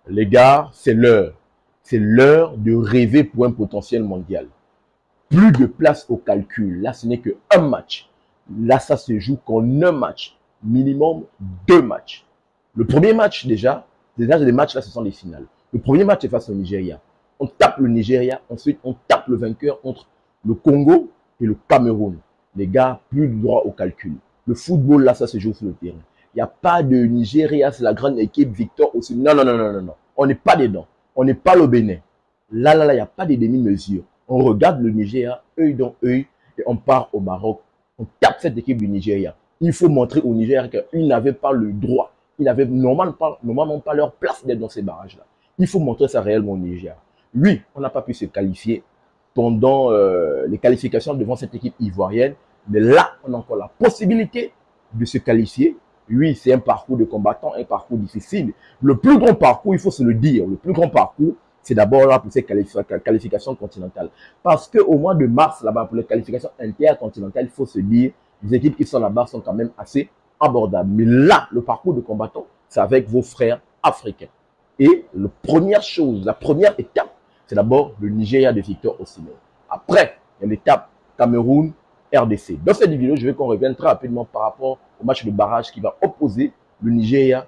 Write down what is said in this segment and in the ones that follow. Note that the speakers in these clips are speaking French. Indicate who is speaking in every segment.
Speaker 1: Les gars, c'est l'heure. C'est l'heure de rêver pour un potentiel mondial. Plus de place au calcul. Là, ce n'est qu'un match. Là, ça se joue qu'en un match. Minimum 2 matchs. Le premier match, déjà les matchs là, ce sont les finales. Le premier match est face au Nigeria. On tape le Nigeria, ensuite on tape le vainqueur entre le Congo et le Cameroun. Les gars, plus de droit au calcul. Le football, là, ça se joue sur le terrain. Il n'y a pas de Nigeria, c'est la grande équipe, victoire aussi. Non, non, non, non, non, non. On n'est pas dedans. On n'est pas le Bénin. Là, il n'y a pas de demi-mesure. On regarde le Nigeria, œil dans œil, et on part au Maroc. On tape cette équipe du Nigeria. Il faut montrer au Nigeria qu'ils n'avaient pas le droit. Ils n'avaient normalement pas leur place d'être dans ces barrages-là. Il faut montrer ça réellement au Nigeria. Oui, on n'a pas pu se qualifier pendant les qualifications devant cette équipe ivoirienne. Mais là, on a encore la possibilité de se qualifier. Oui, c'est un parcours de combattant, un parcours difficile. Le plus grand parcours, il faut se le dire, le plus grand parcours, c'est d'abord là pour ces qualifications continentales. Parce qu'au mois de mars, là-bas, pour les qualifications intercontinentales, il faut se dire, les équipes qui sont là-bas sont quand même assez abordables. Mais là, le parcours de combattant, c'est avec vos frères africains. Et la première chose, la première étape, c'est d'abord le Nigeria de Victor Osimhen. Après, il y a l'étape Cameroun, RDC. Dans cette vidéo, je veux qu'on revienne très rapidement par rapport au match de barrage qui va opposer le Nigeria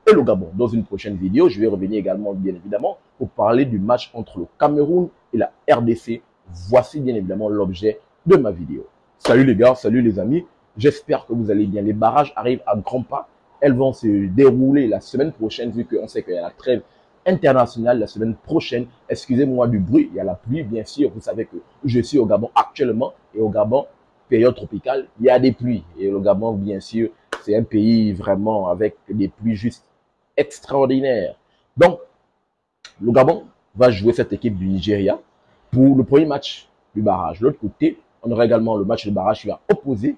Speaker 1: et le Gabon. Dans une prochaine vidéo, je vais revenir également, bien évidemment, pour parler du match entre le Cameroun et la RDC. Voici bien évidemment l'objet de ma vidéo. Salut les gars, salut les amis. J'espère que vous allez bien. Les barrages arrivent à grands pas. Elles vont se dérouler la semaine prochaine, vu qu'on sait qu'il y a la trêve internationale la semaine prochaine. Excusez-moi du bruit, il y a la pluie, bien sûr. Vous savez que je suis au Gabon actuellement. Et au Gabon, période tropicale, il y a des pluies. Et le Gabon, bien sûr, c'est un pays vraiment avec des pluies juste extraordinaires. Donc, le Gabon va jouer cette équipe du Nigeria pour le premier match du barrage. De l'autre côté, on aura également le match de barrage qui va opposer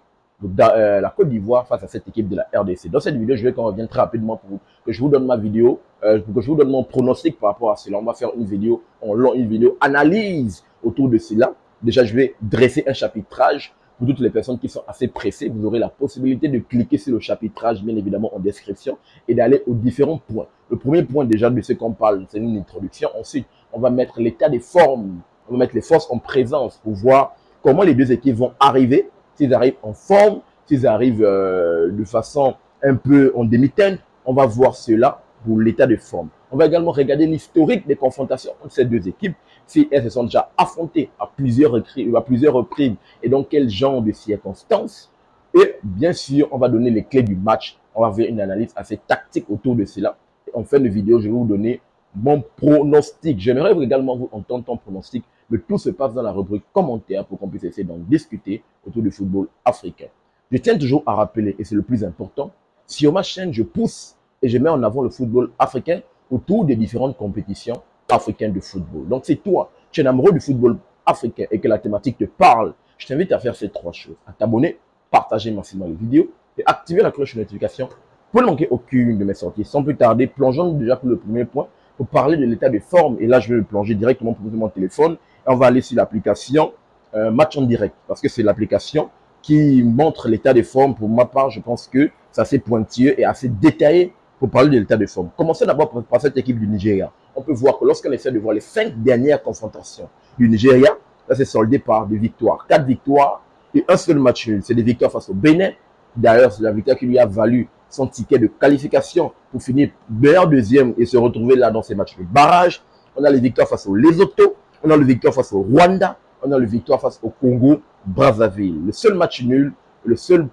Speaker 1: la Côte d'Ivoire face à cette équipe de la RDC. Dans cette vidéo, je vais qu'on revienne très rapidement pour que je vous donne ma vidéo, pour que je vous donne mon pronostic par rapport à cela. On va faire une vidéo en long, une vidéo analyse autour de cela. Déjà, je vais dresser un chapitrage pour toutes les personnes qui sont assez pressées. Vous aurez la possibilité de cliquer sur le chapitrage, bien évidemment, en description et d'aller aux différents points. Le premier point déjà de ce qu'on parle, c'est une introduction. Ensuite, on va mettre l'état des formes. On va mettre les forces en présence pour voir comment les deux équipes vont arriver. S'ils arrivent en forme, s'ils arrivent de façon un peu en demi-teinte, on va voir cela pour l'état de forme. On va également regarder l'historique des confrontations entre ces deux équipes, si elles se sont déjà affrontées à plusieurs reprises et dans quel genre de circonstances. Et bien sûr, on va donner les clés du match. On va faire une analyse assez tactique autour de cela. Et en fin de vidéo, je vais vous donner mon pronostic. J'aimerais également vous entendre ton pronostic, mais tout se passe dans la rubrique commentaires pour qu'on puisse essayer d'en discuter autour du football africain. Je tiens toujours à rappeler, et c'est le plus important, sur ma chaîne, je pousse et je mets en avant le football africain autour des différentes compétitions africaines de football. Donc, si toi, tu es un amoureux du football africain et que la thématique te parle, je t'invite à faire ces 3 choses. À t'abonner, partager massivement les vidéos et activer la cloche de notification pour ne manquer aucune de mes sorties. Sans plus tarder, plongeons déjà pour le premier point pour parler de l'état de forme. Et là, je vais le plonger directement pour mon téléphone. Et on va aller sur l'application Match en direct parce que c'est l'application qui montre l'état de forme. Pour ma part, je pense que c'est assez pointilleux et assez détaillé pour parler de l'état de forme. Commençons d'abord par cette équipe du Nigeria. On peut voir que lorsqu'on essaie de voir les 5 dernières confrontations du Nigeria, là c'est soldé par des victoires. 4 victoires et un seul match nul. C'est des victoires face au Bénin. D'ailleurs, c'est la victoire qui lui a valu son ticket de qualification pour finir meilleur deuxième et se retrouver là dans ces matchs de barrage. On a les victoires face au Lesotho, on a les victoires face au Rwanda, on a les victoires face au Congo, Brazzaville. Le seul match nul, la seule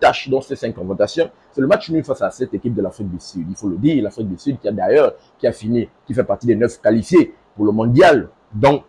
Speaker 1: tâche dans ces 5 confrontations, c'est le match nul face à cette équipe de l'Afrique du Sud. Il faut le dire, l'Afrique du Sud qui fait partie des 9 qualifiés pour le mondial. Donc,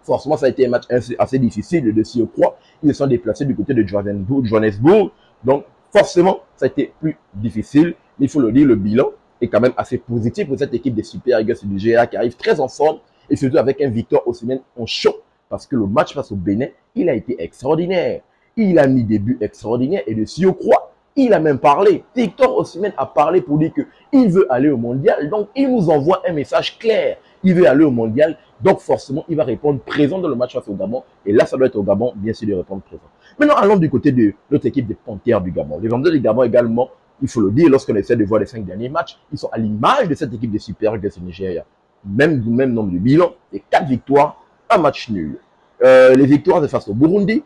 Speaker 1: forcément, ça a été un match assez difficile de s'y croire. Ils se sont déplacés du côté de Johannesburg. Donc, forcément, ça a été plus difficile. Mais il faut le dire, le bilan est quand même assez positif pour cette équipe des Super Eagles du Nigeria qui arrive très en forme et surtout avec un Victor Osimhen en chaud. Parce que le match face au Bénin, il a été extraordinaire. Il a mis des buts extraordinaires et de surcroît, il a même parlé. Victor Osimhen a parlé pour dire qu'il veut aller au mondial. Donc, il nous envoie un message clair. Il veut aller au mondial. Donc, forcément, il va répondre présent dans le match face au Gabon. Et là, ça doit être au Gabon, bien sûr, de répondre présent. Maintenant, allons du côté de notre équipe des Panthères du Gabon. Les Panthères du Gabon également il faut le dire, lorsqu'on essaie de voir les 5 derniers matchs, ils sont à l'image de cette équipe de Super Eagles du Nigeria. Même nombre de bilans, et 4 victoires, un match nul. Les victoires, c'est face au Burundi,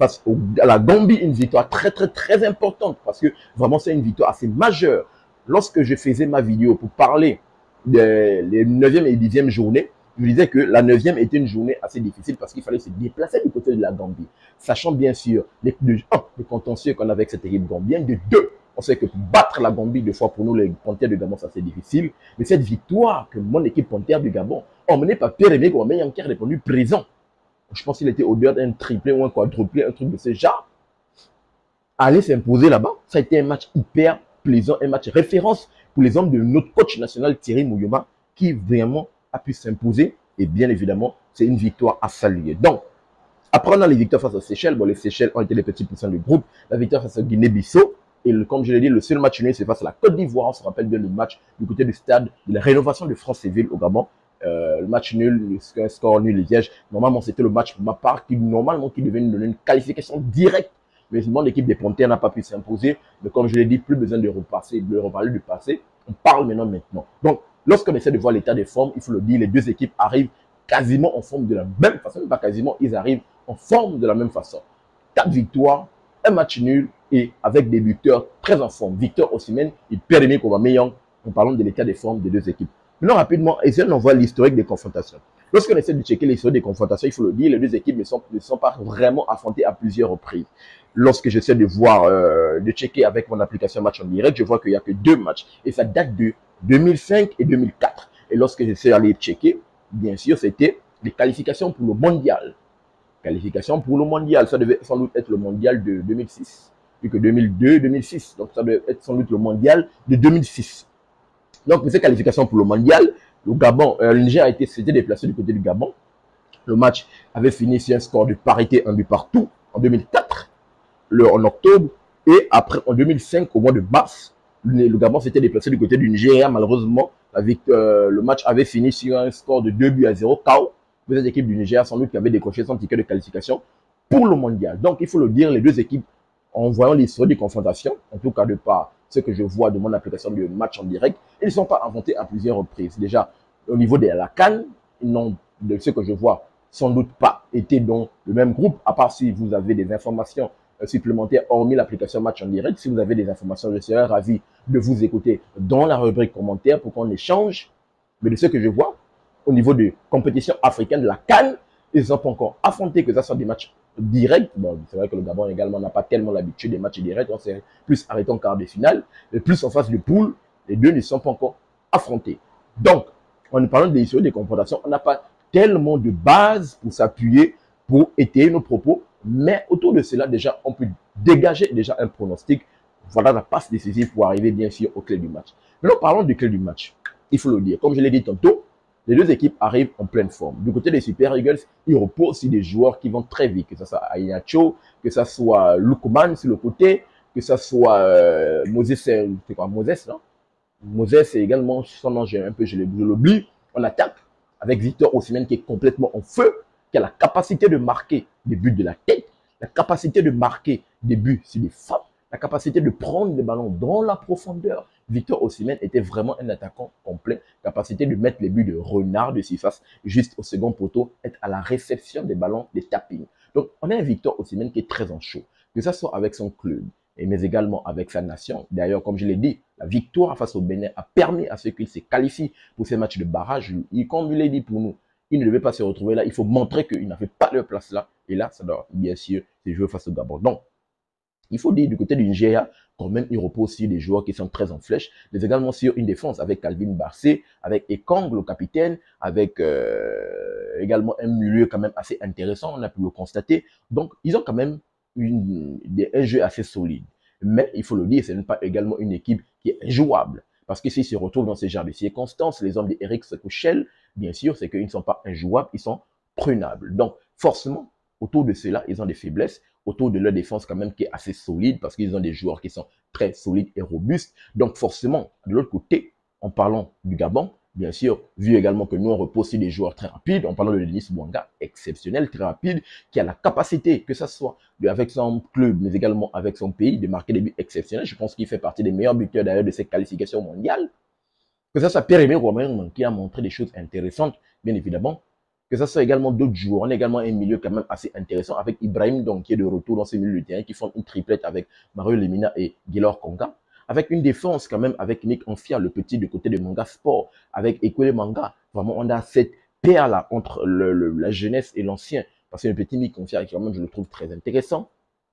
Speaker 1: à la Gambie, une victoire très importante, parce que vraiment, c'est une victoire assez majeure. Lorsque je faisais ma vidéo pour parler des 9e et 10e journées, je disais que la 9e était une journée assez difficile parce qu'il fallait se déplacer du côté de la Gambie. Sachant bien sûr, le contentieux qu'on avait avec cette équipe gambienne, de 2, on sait que pour battre la Gambie, deux fois pour nous, les Panthères du Gabon, c'est assez difficile. Mais cette victoire que mon équipe Panthère du Gabon, emmenée par Pierre-Emerick Aubameyang qui a répondu présent, je pense qu'il était au-delà d'un triplé ou un quadruplé, un truc de ce genre, aller s'imposer là-bas, ça a été un match hyper plaisant, un match référence pour les hommes de notre coach national Thierry Mouyoma, qui vraiment a pu s'imposer. Et bien évidemment, c'est une victoire à saluer. Donc, après on a les victoires face aux Seychelles. Bon, les Seychelles ont été les petits poussins du groupe. La victoire face à Guinée-Bissau. Et comme je l'ai dit, le seul match nul, c'est face à la Côte d'Ivoire. On se rappelle bien le match du côté du stade de la rénovation de France-Séville au Gabon. Le match nul, un score nul, les Liège. Normalement, c'était le match pour ma part qui devait nous donner une qualification directe. Mais l'équipe des Panthères n'a pas pu s'imposer. Mais comme je l'ai dit, plus besoin de reparler du passé. On parle maintenant. Donc, lorsqu'on essaie de voir l'état des formes, il faut le dire, les deux équipes arrivent quasiment en forme de la même façon. Pas quasiment, ils arrivent en forme de la même façon. 4 victoires, un match nul et avec des buteurs très en forme. Victor Osimhen et Pierre-Emerick Aubameyang en parlant de l'état des formes des deux équipes. Maintenant, rapidement, essayons d'en voir l'historique des confrontations. Lorsqu'on essaie de checker l'historique des confrontations, il faut le dire, les deux équipes ne sont pas vraiment affrontées à plusieurs reprises. Lorsque j'essaie de voir, de checker avec mon application match en direct, je vois qu'il n'y a que 2 matchs. Et ça date de 2005 et 2004. Et lorsque j'essaie d'aller checker, bien sûr, c'était les qualifications pour le mondial. Qualification pour le mondial, ça devait sans doute être le mondial de 2006. Vu que 2002, 2006. Donc ça devait être sans doute le mondial de 2006. Donc pour ces qualifications pour le mondial, le Gabon, le Niger s'était déplacé du côté du Gabon. Le match avait fini sur un score de parité, un but partout, en 2004, en octobre. Et après, en 2005, au mois de mars, le Gabon s'était déplacé du côté du Nigeria. Malheureusement, le match avait fini sur un score de 2-0 KO. Cette équipe du Nigeria, sans doute, qui avait décroché son ticket de qualification pour le mondial. Donc, il faut le dire, les deux équipes, en voyant l'histoire des confrontations, en tout cas de par ce que je vois de mon application de match en direct, ils ne sont pas inventés à plusieurs reprises. Déjà, au niveau de la CAN, ils n'ont, de ce que je vois, sans doute pas été dans le même groupe, à part si vous avez des informations supplémentaires, hormis l'application match en direct. Si vous avez des informations, je serais ravi de vous écouter dans la rubrique commentaires pour qu'on échange. Mais de ce que je vois, au niveau de compétition africaine de la CAN, ils ne sont pas encore affrontés, que ça soit des matchs directs. Bon, c'est vrai que le Gabon également n'a pas tellement l'habitude des matchs directs. On s'est plus arrêté en quart de finale. Mais plus en phase de poule, les deux ne sont pas encore affrontés. Donc, en parlant de l'histoire des confrontations, on n'a pas tellement de base pour s'appuyer, pour étayer nos propos. Mais autour de cela, déjà, on peut dégager déjà un pronostic. Voilà la passe décisive pour arriver bien sûr au clé du match. Maintenant, parlons du clé du match. Il faut le dire. Comme je l'ai dit tantôt, les deux équipes arrivent en pleine forme. Du côté des Super Eagles, ils reposent sur des joueurs qui vont très vite. Que ce soit Ainacho, que ce soit Lukman sur le côté, que ce soit Moses, c'est quoi Moses, non? Moses, c'est également son nom, je l'oublie. On attaque avec Victor Osimhen qui est complètement en feu, qui a la capacité de marquer des buts de la tête, la capacité de marquer des buts sur des frappes, la capacité de prendre les ballons dans la profondeur. Victor Osimhen était vraiment un attaquant complet, capacité de mettre les buts de renard de surface juste au second poteau, être à la réception des ballons, des tappings. Donc, on a un Victor Osimhen qui est très en chaud, que ce soit avec son club, mais également avec sa nation. D'ailleurs, comme je l'ai dit, la victoire face au Bénin a permis à ceux qui se qualifient pour ces matchs de barrage. Et comme je l'ai dit pour nous, ils ne devaient pas se retrouver là. Il faut montrer qu'ils n'avaient pas leur place là. Et là, ça doit bien sûr se jouer face au Gabon. Donc, il faut dire du côté du Nigeria, quand même, il repose sur des joueurs qui sont très en flèche, mais également sur une défense avec Calvin Bassey, avec Ekong, le capitaine, avec également un milieu quand même assez intéressant, on a pu le constater. Donc, ils ont quand même un jeu assez solide. Mais il faut le dire, ce n'est pas également une équipe qui est injouable. Parce que s'ils se retrouvent dans ce genre de circonstances, les hommes d'Eric Sekouchel, bien sûr, c'est qu'ils ne sont pas injouables, ils sont prenables. Donc, forcément, autour de cela, ils ont des faiblesses. Autour de leur défense, quand même, qui est assez solide, parce qu'ils ont des joueurs qui sont très solides et robustes. Donc, forcément, de l'autre côté, en parlant du Gabon, Bien sûr, vu également que nous, on repose sur des joueurs très rapides, en parlant de Denis Bouanga, exceptionnel, très rapide, qui a la capacité, que ce soit avec son club, mais également avec son pays, de marquer des buts exceptionnels. Je pense qu'il fait partie des meilleurs buteurs d'ailleurs de cette qualification mondiale. Que ça soit Pierre-Emile Romain qui a montré des choses intéressantes, bien évidemment. Que ça soit également d'autres joueurs. On a également un milieu quand même assez intéressant avec Ibrahim, donc, qui est de retour dans ce milieu de terrain, qui font une triplette avec Mario Lemina et Guilor Konga. Avec une défense quand même avec Nick Anfia, le petit de côté de Manga Sport, avec Ekwele Manga. Vraiment, on a cette paire-là entre la jeunesse et l'ancien. Parce que le petit Nick Anfia, quand même, je le trouve très intéressant.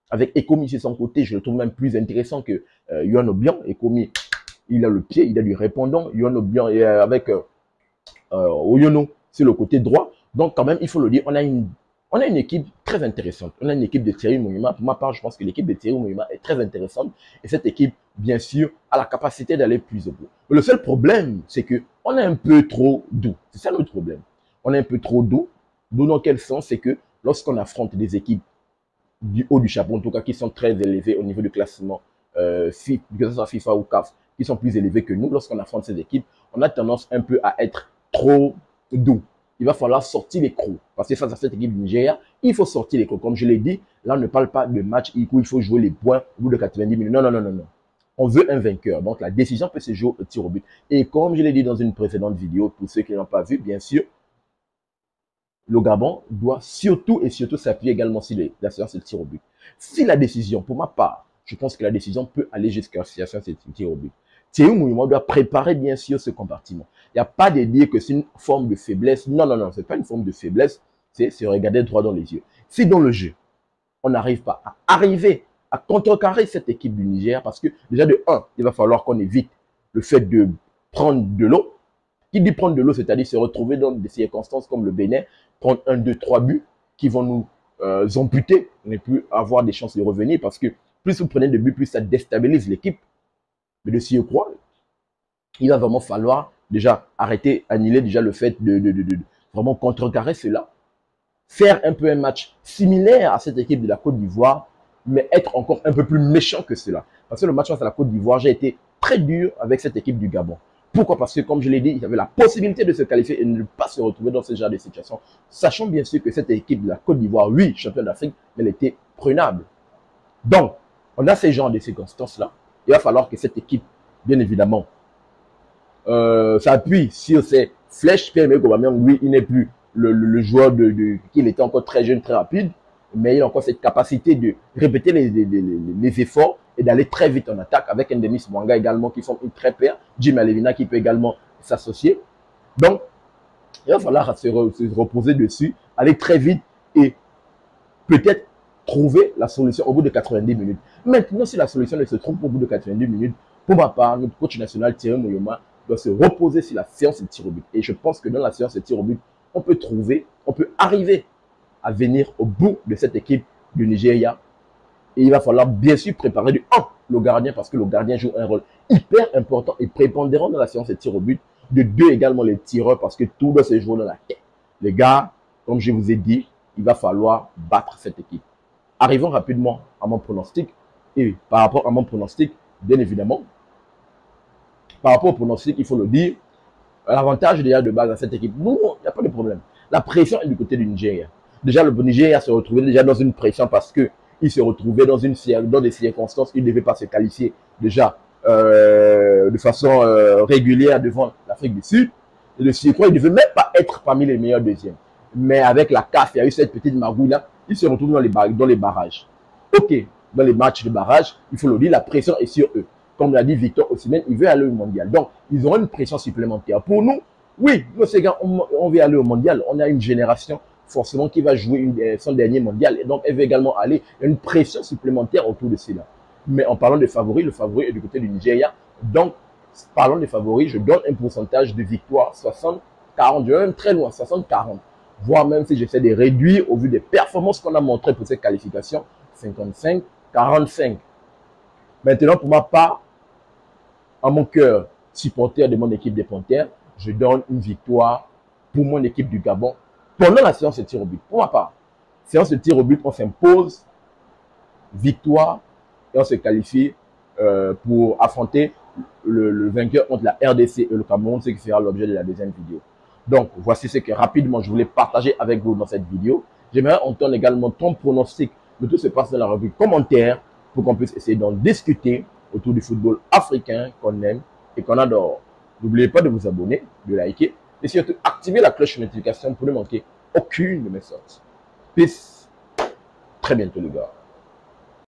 Speaker 1: Avec Ekomi sur son côté, je le trouve même plus intéressant que Yohan Obiang. Ekomi, il a le pied, il a du répondant. Yohan Obiang avec Oyono sur le côté droit. Donc, quand même, il faut le dire, on a une équipe très intéressante. On a une équipe de Thierry Mouyuma. Pour ma part, je pense que l'équipe de Thierry Mouyuma est très intéressante. Et cette équipe, bien sûr, a la capacité d'aller plus au bout. Mais le seul problème, c'est qu'on est un peu trop doux. C'est ça notre problème. On est un peu trop doux. Doux dans quel sens? C'est que lorsqu'on affronte des équipes du haut du chapeau, en tout cas qui sont très élevées au niveau du classement, que ce soit FIFA ou CAF, qui sont plus élevés que nous, lorsqu'on affronte ces équipes, on a tendance un peu à être trop doux. Il va falloir sortir les crocs. Parce que face à cette équipe du Nigeria, il faut sortir les crocs. Comme je l'ai dit, là, on ne parle pas de match où il faut jouer les points au bout de 90 minutes. Non, non, non, non, non. On veut un vainqueur. Donc, la décision peut se jouer au tir au but. Et comme je l'ai dit dans une précédente vidéo, pour ceux qui n'ont pas vu, bien sûr, le Gabon doit surtout et surtout s'appuyer également sur la séance de tir au but. Si la décision, pour ma part, je pense que la décision peut aller jusqu'à la séance de tir au but. Thierry Mouyuma doit préparer bien sûr ce compartiment. Il n'y a pas de dire que c'est une forme de faiblesse. Non, non, non, ce n'est pas une forme de faiblesse. C'est se regarder droit dans les yeux. Si dans le jeu, on n'arrive pas à arriver à contrecarrer cette équipe du Niger, parce que déjà de 1, il va falloir qu'on évite le fait de prendre de l'eau. Qui dit prendre de l'eau, c'est-à-dire se retrouver dans des circonstances comme le Bénin, prendre 1, 2, 3 buts qui vont nous amputer, ne plus avoir des chances de revenir, parce que plus vous prenez de buts, plus ça déstabilise l'équipe. Mais de surcroît, il va vraiment falloir déjà arrêter, annuler déjà le fait de vraiment contrecarrer cela. Faire un peu un match similaire à cette équipe de la Côte d'Ivoire, mais être encore un peu plus méchant que cela. Parce que le match face à la Côte d'Ivoire, j'ai été très dur avec cette équipe du Gabon. Pourquoi? Parce que, comme je l'ai dit, il y avait la possibilité de se qualifier et de ne pas se retrouver dans ce genre de situation. Sachant bien sûr que cette équipe de la Côte d'Ivoire, oui, championne d'Afrique, elle était prenable. Donc, on a ces genres de circonstances-là. Il va falloir que cette équipe, bien évidemment, s'appuie sur ces flèches. Pierre-Emile Aubameyang, lui, il n'est plus le joueur qu'il était encore très jeune, très rapide, mais il a encore cette capacité de répéter les efforts et d'aller très vite en attaque, avec un Denis Bouanga également qui font une très paire, Jim Alevina qui peut également s'associer. Donc, il va falloir se reposer dessus, aller très vite et peut-être trouver la solution au bout de 90 minutes. Maintenant, si la solution ne se trouve pas au bout de 90 minutes, pour ma part, notre coach national Thierry Mouyuma doit se reposer sur la séance de tir au but. Et je pense que dans la séance de tir au but, on peut arriver à venir au bout de cette équipe du Nigeria. Et il va falloir bien sûr préparer du 1, le gardien, parce que le gardien joue un rôle hyper important et prépondérant dans la séance de tir au but. De 2 également les tireurs, parce que tout doit se jouer dans la tête. Les gars, comme je vous ai dit, il va falloir battre cette équipe. Arrivons rapidement à mon pronostic. Et par rapport à mon pronostic, bien évidemment, par rapport au pronostic, il faut le dire, l'avantage déjà de base à cette équipe, non, il n'y a pas de problème. La pression est du côté du Nigeria. Déjà, le Nigeria se retrouvait déjà dans une pression parce qu'il se retrouvait dans des circonstances où il ne devait pas se qualifier déjà de façon régulière devant l'Afrique du Sud. Et le surcroît, il ne devait même pas être parmi les meilleurs deuxièmes. Mais avec la CAF, il y a eu cette petite magouille-là, il se retrouve dans les barrages. Ok, dans les matchs de barrage, il faut le dire, la pression est sur eux. Comme l'a dit Victor Osimhen, il veut aller au mondial. Donc, ils auront une pression supplémentaire. Pour nous, oui, nous, ces gars, on veut aller au mondial. On a une génération forcément qui va jouer son dernier mondial. Et donc, elle veut également aller. Il y a une pression supplémentaire autour de cela. Mais en parlant de favoris, le favori est du côté du Nigeria. Donc, parlant des favoris, je donne un pourcentage de victoire 60-40. Je vais même très loin, 60-40. Voire même si j'essaie de réduire au vu des performances qu'on a montrées pour cette qualification, 55-45. Maintenant, pour ma part, à mon cœur, supporter de mon équipe des Panthères, je donne une victoire pour mon équipe du Gabon pendant la séance de tir au but. Pour ma part, séance de tir au but, on s'impose, victoire, et on se qualifie pour affronter le vainqueur entre la RDC et le Cameroun, ce qui sera l'objet de la deuxième vidéo. Donc, voici ce que rapidement je voulais partager avec vous dans cette vidéo. J'aimerais entendre également ton pronostic de tout ce qui se passe dans la rubrique commentaires pour qu'on puisse essayer d'en discuter autour du football africain qu'on aime et qu'on adore. N'oubliez pas de vous abonner, de liker et surtout activer la cloche de notification pour ne manquer aucune de mes sorties. Peace. Très bientôt les gars.